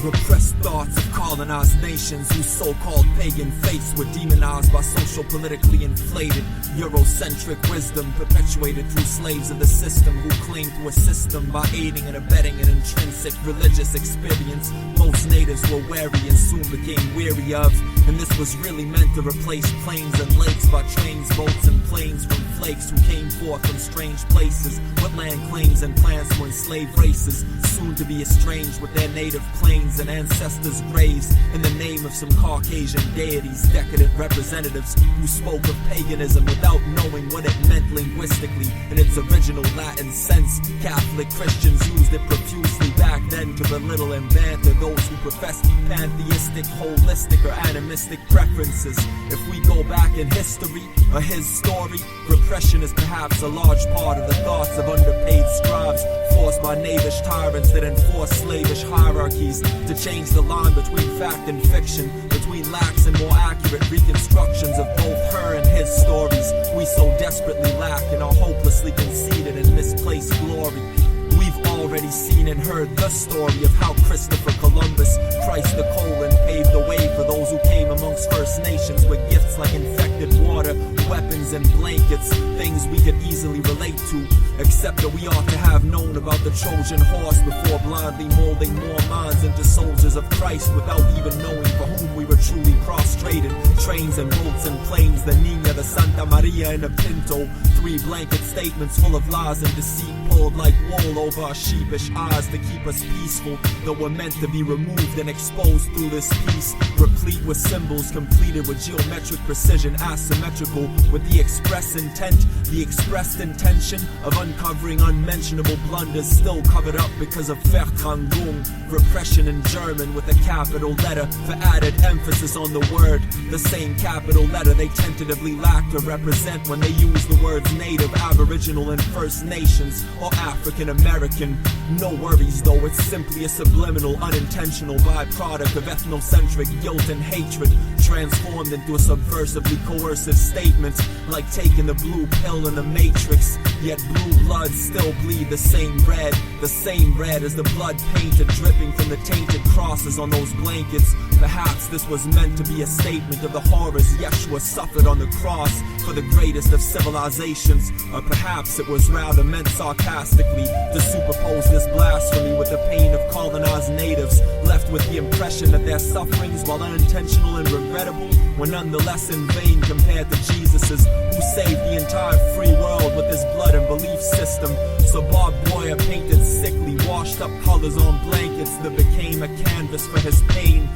Repressed thoughts of colonized nations whose so-called pagan faiths were demonized by social-politically inflated Eurocentric wisdom perpetuated through slaves of the system who claimed to assist them by aiding and abetting an intrinsic religious experience most natives were wary and soon became weary of. And this was really meant to replace plains and lakes by trains, boats and planes from flakes who came forth from strange places with land claims and plans to enslave races soon to be estranged with their native plains and ancestors' graves in the name of some Caucasian deities, decadent representatives who spoke of paganism without knowing what it meant linguistically in its original Latin sense. Catholic Christians used it profusely back then to belittle and banter those who professed pantheistic, holistic, or animistic preferences. If we go back in history, or his story, repression is perhaps a large part of the thoughts of underpaid scribes forced by knavish tyrants that enforce slavish hierarchies to change the line between fact and fiction, between lax and more accurate reconstructions of both her and his stories we so desperately lack in our hopelessly conceited and misplaced glory. We've already seen and heard the story of how Christopher Columbus, Christ the colon, paved the way for those who came amongst First Nations with gifts like infected water, weapons and blankets, things we could easily relate to, except that we ought to have known about the Trojan horse before blindly molding more minds into soldiers of Christ without even knowing for whom we were truly prostrated. Trains and boats and planes, the Nina, the Santa Maria and the Pinto, 3 blanket statements full of lies and deceit pulled like wool over our sheepish eyes to keep us peaceful, though we're meant to be removed and exposed through this piece, replete with symbols completed with geometric precision, asymmetrical with the express intent, the expressed intention of uncovering unmentionable blunders still covered up because of Vertrangung, repression in German with a capital letter for added emphasis on the word, the same capital letter they tentatively lack to represent when they use the words Native, Aboriginal, and First Nations, or African American. No worries though, it's simply a subliminal, unintentional byproduct of ethnocentric guilt and hatred transformed into a subversively coercive statement, like taking the blue pill in the Matrix, yet blue blood still bleed the same red as the blood painted dripping from the tainted crosses on those blankets. Perhaps this was meant to be a statement of the horrors Yeshua suffered on the cross for the greatest of civilizations, or perhaps it was rather meant sarcastically to superpose this blasphemy with the pain of colonized natives, left with the impression that their sufferings, while unintentional and regrettable, were nonetheless in vain compared to Jesus's, who saved the entire free world with his blood and belief system. So Bob Boyer painted sickly, washed up colors on blankets that became a canvas for his pain.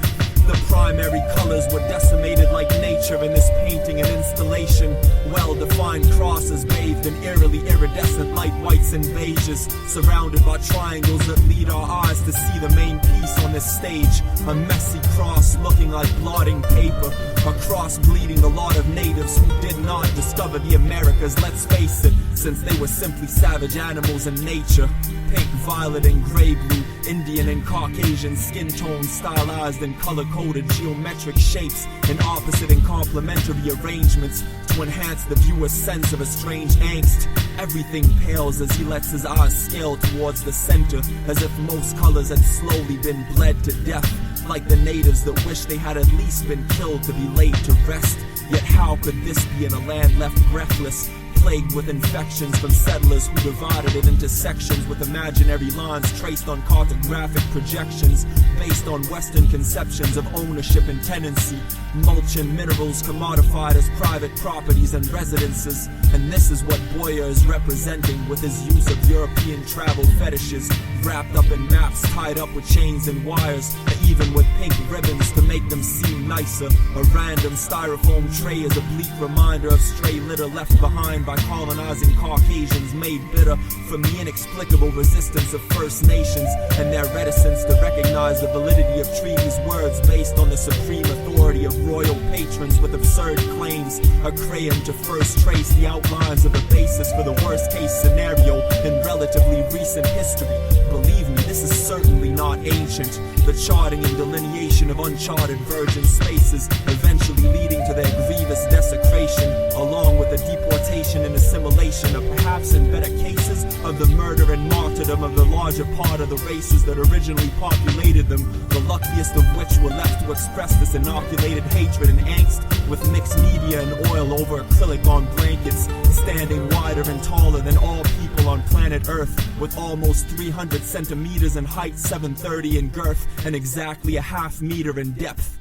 The primary colors were decimated like nature in this painting and installation. Well-defined crosses bathed in eerily iridescent light whites and beiges, surrounded by triangles that lead our eyes to see the main piece on this stage. A messy cross looking like blotting paper, a cross bleeding the lot of natives who did not discover the Americas, let's face it, since they were simply savage animals in nature. Pink, violet, and gray blue, Indian and Caucasian skin tones stylized in color-coded geometric shapes in opposite and complementary arrangements to enhance the viewer's sense of a strange angst. Everything pales as he lets his eyes scale towards the center, as if most colors had slowly been bled to death, like the natives that wish they had at least been killed to be laid to rest. Yet how could this be in a land left breathless, plagued with infections from settlers who divided it into sections with imaginary lines traced on cartographic projections based on Western conceptions of ownership and tenancy, mulch and minerals commodified as private properties and residences. And this is what Boyer is representing with his use of European travel fetishes, wrapped up in maps tied up with chains and wires, even with pink ribbons to make them seem nicer. A random styrofoam tray is a bleak reminder of stray litter left behind by colonizing Caucasians, made bitter from the inexplicable resistance of First Nations and their reticence to recognize the validity of treaties' words based on the supreme authority of royal patrons with absurd claims, a crayon to first trace the outlines of the basis for the worst-case scenario in relatively recent history. Believe me, this is certainly not ancient. The charting and delineation of uncharted virgin spaces, eventually leading to their grievous desecration, along with the deportation and assimilation of, perhaps in better cases, of the murder and martyrdom of the larger part of the races that originally populated them. The lucky wealthiest of which were left to express this inoculated hatred and angst with mixed media and oil over acrylic on blankets, standing wider and taller than all people on planet Earth, with almost 300 centimeters in height, 730 in girth, and exactly a half meter in depth.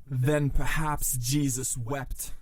Then perhaps Jesus wept.